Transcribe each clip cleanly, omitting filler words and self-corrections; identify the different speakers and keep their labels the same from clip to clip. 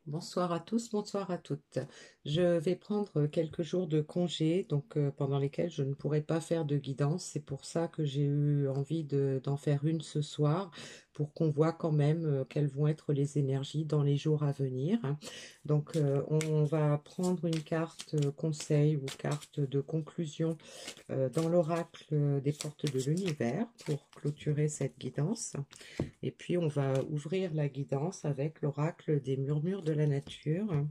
Speaker 1: Bonsoir à tous, bonsoir à toutes. Je vais prendre quelques jours de congé, pendant lesquels je ne pourrai pas faire de guidance. C'est pour ça que j'ai eu envie d'en faire une ce soir, pour qu'on voit quand même quelles vont être les énergies dans les jours à venir. On va prendre une carte conseil ou carte de conclusion dans l'oracle des portes de l'univers pour clôturer cette guidance. Et puis, on va ouvrir la guidance avec l'oracle des murmures de la nature.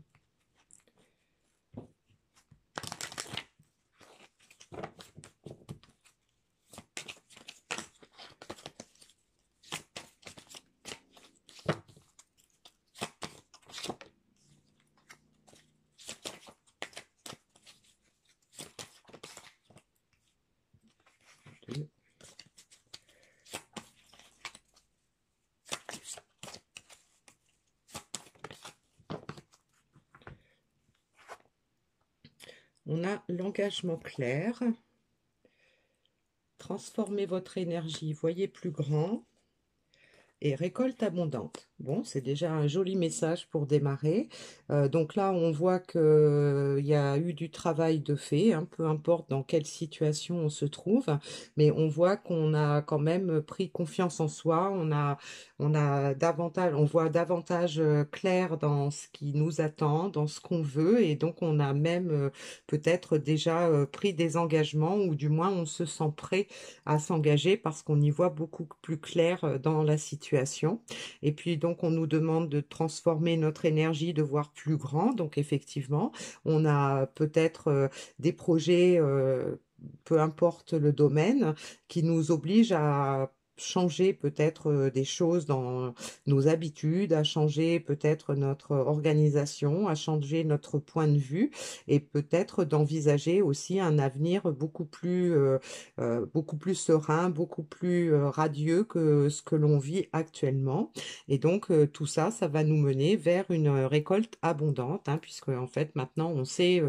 Speaker 1: On a l'engagement clair. Transformez votre énergie, voyez plus grand. Et récolte abondante. Bon, c'est déjà un joli message pour démarrer. Donc là, on voit qu'il y a eu du travail de fait, hein, peu importe dans quelle situation on se trouve, mais on voit qu'on a quand même pris confiance en soi, on voit davantage clair dans ce qui nous attend, dans ce qu'on veut, et donc on a même peut-être déjà pris des engagements, ou du moins on se sent prêt à s'engager parce qu'on y voit beaucoup plus clair dans la situation. Et puis donc on nous demande de transformer notre énergie, de voir plus grand. Donc effectivement, on a peut-être des projets, peu importe le domaine, qui nous obligent à changer peut-être des choses dans nos habitudes, à changer peut-être notre organisation, à changer notre point de vue, et peut-être d'envisager aussi un avenir beaucoup plus serein, beaucoup plus radieux que ce que l'on vit actuellement. Et donc tout ça, ça va nous mener vers une récolte abondante, hein, puisque en fait maintenant on sait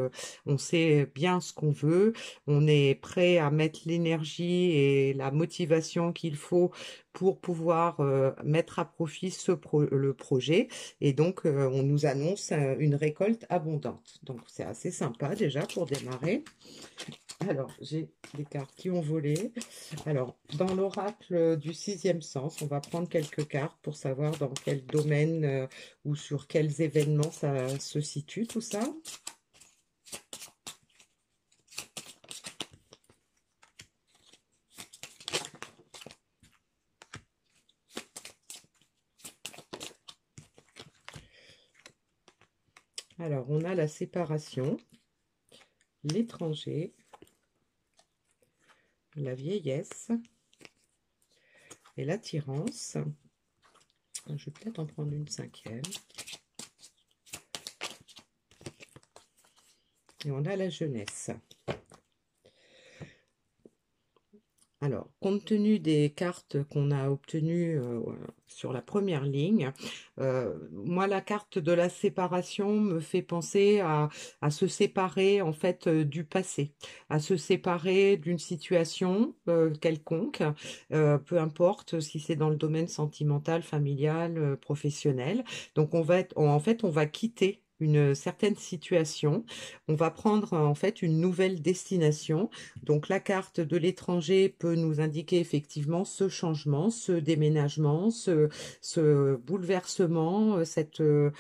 Speaker 1: bien ce qu'on veut, on est prêt à mettre l'énergie et la motivation qu'il faut pour pouvoir mettre à profit le projet. Et donc on nous annonce une récolte abondante. Donc c'est assez sympa déjà pour démarrer. Alors, j'ai des cartes qui ont volé. Alors, dans l'oracle du sixième sens, on va prendre quelques cartes pour savoir dans quel domaine ou sur quels événements ça se situe, tout ça. Alors, on a la séparation, l'étranger, la vieillesse et l'attirance. Je vais peut-être en prendre une cinquième. Et on a la jeunesse. Alors, compte tenu des cartes qu'on a obtenues sur la première ligne, moi, la carte de la séparation me fait penser à se séparer en fait du passé, à se séparer d'une situation quelconque, peu importe si c'est dans le domaine sentimental, familial, professionnel. Donc, en fait, on va quitter une certaine situation, on va prendre en fait une nouvelle destination. Donc la carte de l'étranger peut nous indiquer effectivement ce changement, ce déménagement, ce bouleversement, ce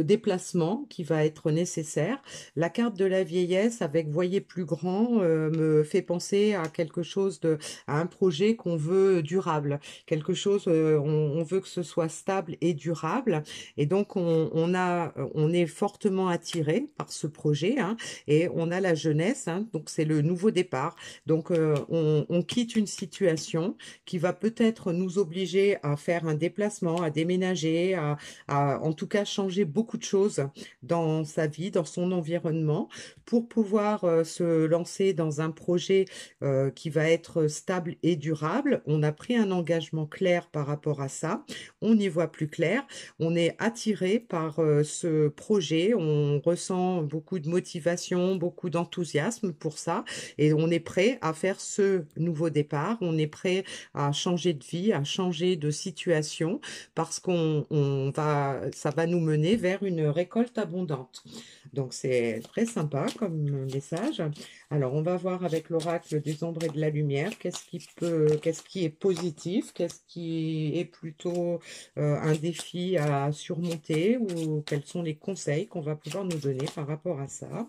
Speaker 1: déplacement qui va être nécessaire. La carte de la vieillesse avec voyez plus grand me fait penser à à un projet qu'on veut durable, quelque chose, on veut que ce soit stable et durable. Et donc on est fortement attiré par ce projet, hein, et on a la jeunesse, hein, donc c'est le nouveau départ. Donc on quitte une situation qui va peut-être nous obliger à faire un déplacement, à déménager, à en tout cas changer beaucoup de choses dans sa vie, dans son environnement, pour pouvoir se lancer dans un projet qui va être stable et durable. On a pris un engagement clair par rapport à ça, on y voit plus clair, on est attiré par ce projet, on ressent beaucoup de motivation, beaucoup d'enthousiasme pour ça, et on est prêt à faire ce nouveau départ, on est prêt à changer de vie, à changer de situation, parce ça va nous mener vers une récolte abondante. Donc c'est très sympa comme message. Alors on va voir avec l'oracle des ombres et de la lumière, qu'est-ce qui est positif, qu'est-ce qui est plutôt un défi à surmonter, ou quels sont les conseils qu'on va pouvoir nous donner par rapport à ça.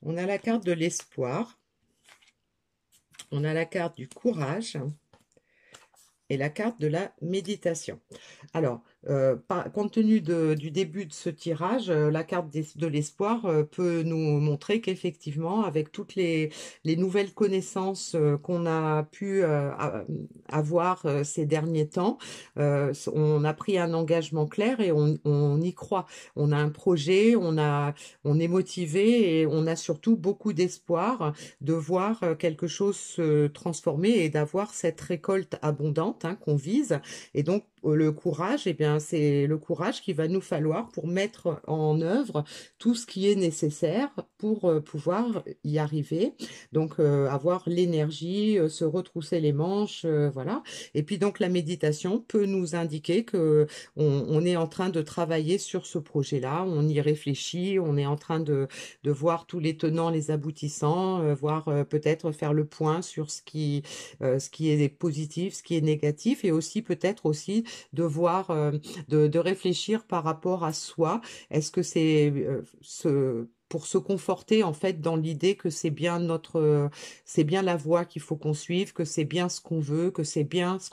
Speaker 1: On a la carte de l'espoir, on a la carte du courage et la carte de la méditation. Alors, compte tenu du début de ce tirage, la carte de l'espoir peut nous montrer qu'effectivement, avec toutes les nouvelles connaissances qu'on a pu avoir ces derniers temps, on a pris un engagement clair et on y croit. On a un projet, on est motivé et on a surtout beaucoup d'espoir de voir quelque chose se transformer et d'avoir cette récolte abondante, hein, qu'on vise. Et donc, le courage, eh bien, c'est le courage qu'il va nous falloir pour mettre en œuvre tout ce qui est nécessaire pour pouvoir y arriver. Donc, avoir l'énergie, se retrousser les manches, voilà. Et puis, donc, la méditation peut nous indiquer que on est en train de travailler sur ce projet-là, on y réfléchit, on est en train de voir tous les tenants, les aboutissants, voir peut-être faire le point sur ce qui est positif, ce qui est négatif, et aussi peut-être aussi de voir, de réfléchir par rapport à soi. Est-ce que c'est pour se conforter en fait dans l'idée que c'est bien la voie qu'il faut qu'on suive, que c'est bien ce qu'on veut, que c'est bien ce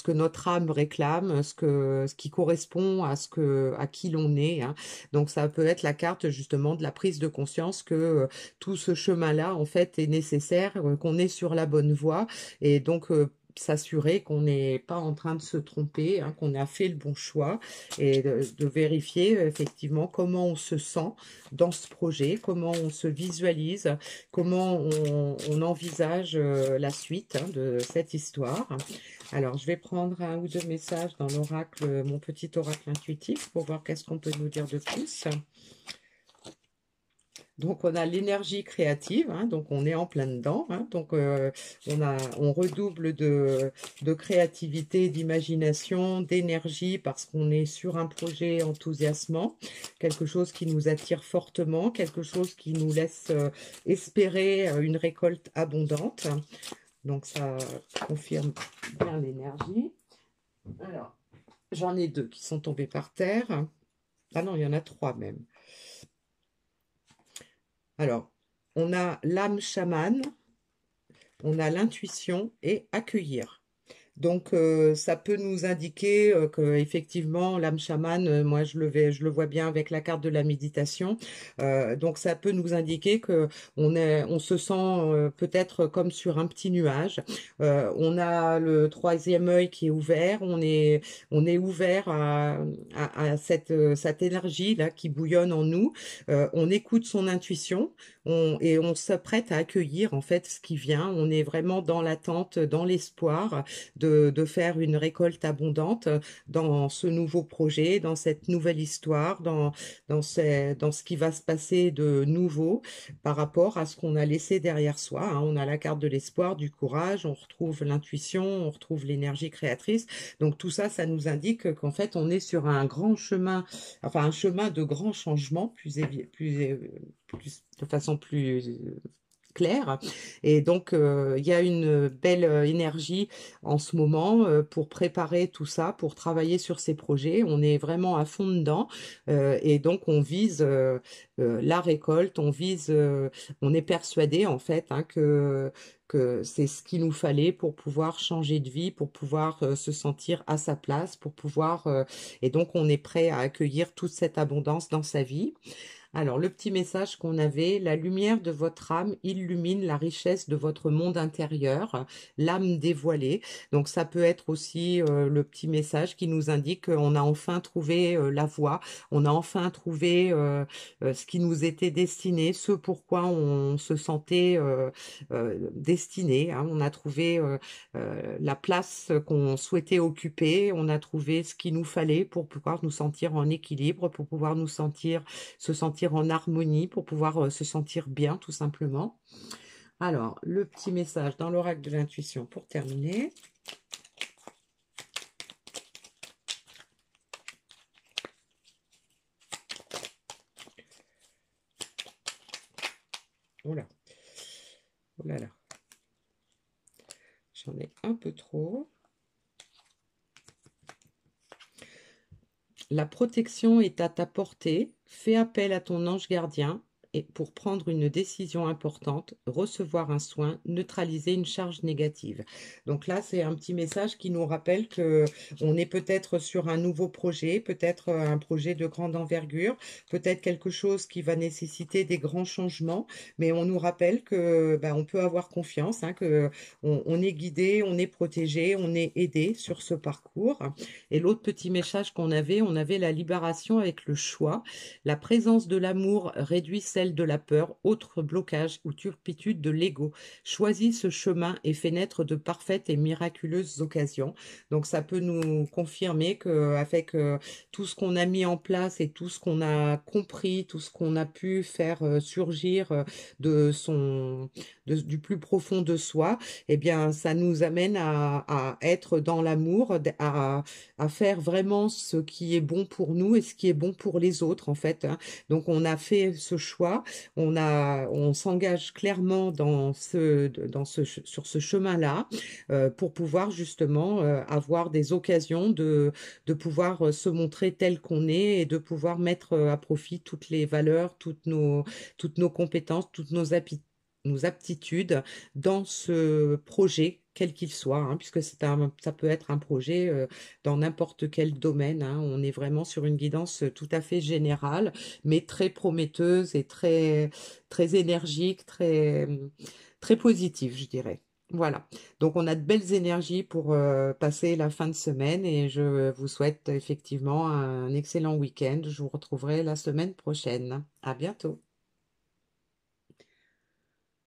Speaker 1: que notre âme réclame, ce qui correspond à qui l'on est, hein. Donc ça peut être la carte justement de la prise de conscience que tout ce chemin-là en fait est nécessaire, qu'on est sur la bonne voie, et donc s'assurer qu'on n'est pas en train de se tromper, hein, qu'on a fait le bon choix, et de vérifier effectivement comment on se sent dans ce projet, comment on se visualise, comment on envisage la suite, hein, de cette histoire. Alors, je vais prendre un ou deux messages dans l'oracle, mon petit oracle intuitif, pour voir qu'est-ce qu'on peut nous dire de plus. Donc, on a l'énergie créative, hein, donc on est en plein dedans, hein, donc on redouble de créativité, d'imagination, d'énergie, parce qu'on est sur un projet enthousiasmant, quelque chose qui nous attire fortement, quelque chose qui nous laisse espérer une récolte abondante. Donc, ça confirme bien l'énergie. Alors, j'en ai deux qui sont tombés par terre. Ah non, il y en a trois même. Alors, on a l'âme chamane, on a l'intuition et accueillir. Donc, ça peut nous indiquer que effectivement l'âme chamane, moi je le vois bien avec la carte de la méditation. Donc, ça peut nous indiquer que on se sent peut-être comme sur un petit nuage. On a le troisième œil qui est ouvert. On est ouvert à cette énergie là qui bouillonne en nous. On écoute son intuition, et on s'apprête à accueillir en fait ce qui vient. On est vraiment dans l'attente, dans l'espoir de faire une récolte abondante dans ce nouveau projet, dans cette nouvelle histoire, dans ce qui va se passer de nouveau par rapport à ce qu'on a laissé derrière soi, hein. On a la carte de l'espoir, du courage, on retrouve l'intuition, on retrouve l'énergie créatrice. Donc tout ça, ça nous indique qu'en fait, on est sur un grand chemin, enfin un chemin de grands changements, de façon plus clair. Et donc, il y a une belle énergie en ce moment pour préparer tout ça, pour travailler sur ces projets. On est vraiment à fond dedans, et donc on vise la récolte, on est persuadé en fait, hein, que c'est ce qu'il nous fallait pour pouvoir changer de vie, pour pouvoir se sentir à sa place, pour pouvoir et donc on est prêt à accueillir toute cette abondance dans sa vie. Alors, le petit message qu'on avait, la lumière de votre âme illumine la richesse de votre monde intérieur, l'âme dévoilée. Donc, ça peut être aussi le petit message qui nous indique qu'on a enfin trouvé la voie, on a enfin trouvé ce qui nous était destiné, ce pourquoi on se sentait destiné, hein. On a trouvé la place qu'on souhaitait occuper, on a trouvé ce qu'il nous fallait pour pouvoir nous sentir en équilibre, pour pouvoir se sentir en harmonie, pour pouvoir se sentir bien, tout simplement. Alors, le petit message dans l'oracle de l'intuition pour terminer. Oh là, oh là là, j'en ai un peu trop. La protection est à ta portée. Fais appel à ton ange gardien et pour prendre une décision importante, recevoir un soin, neutraliser une charge négative. Donc là, c'est un petit message qui nous rappelle que on est peut-être sur un nouveau projet, peut-être un projet de grande envergure, peut-être quelque chose qui va nécessiter des grands changements, mais on nous rappelle que ben, on peut avoir confiance, hein, que on est guidé, on est protégé, on est aidé sur ce parcours. Et l'autre petit message qu'on avait, on avait la libération avec le choix. La présence de l'amour réduit celle de la peur, autre blocage ou turpitude de l'ego. Choisis ce chemin et fais naître de parfaites et miraculeuses occasions. Donc ça peut nous confirmer qu'avec tout ce qu'on a mis en place et tout ce qu'on a compris, tout ce qu'on a pu faire surgir du plus profond de soi, eh bien ça nous amène à être dans l'amour, à faire vraiment ce qui est bon pour nous et ce qui est bon pour les autres en fait, hein. Donc on a fait ce choix, on s'engage clairement sur ce chemin-là pour pouvoir justement avoir des occasions de pouvoir se montrer tel qu'on est et de pouvoir mettre à profit toutes les valeurs, toutes nos compétences, nos aptitudes dans ce projet, quel qu'il soit, hein, puisque ça peut être un projet dans n'importe quel domaine, hein. On est vraiment sur une guidance tout à fait générale, mais très prometteuse et très énergique, très positive, je dirais. Voilà. Donc, on a de belles énergies pour passer la fin de semaine et je vous souhaite effectivement un excellent week-end. Je vous retrouverai la semaine prochaine. À bientôt.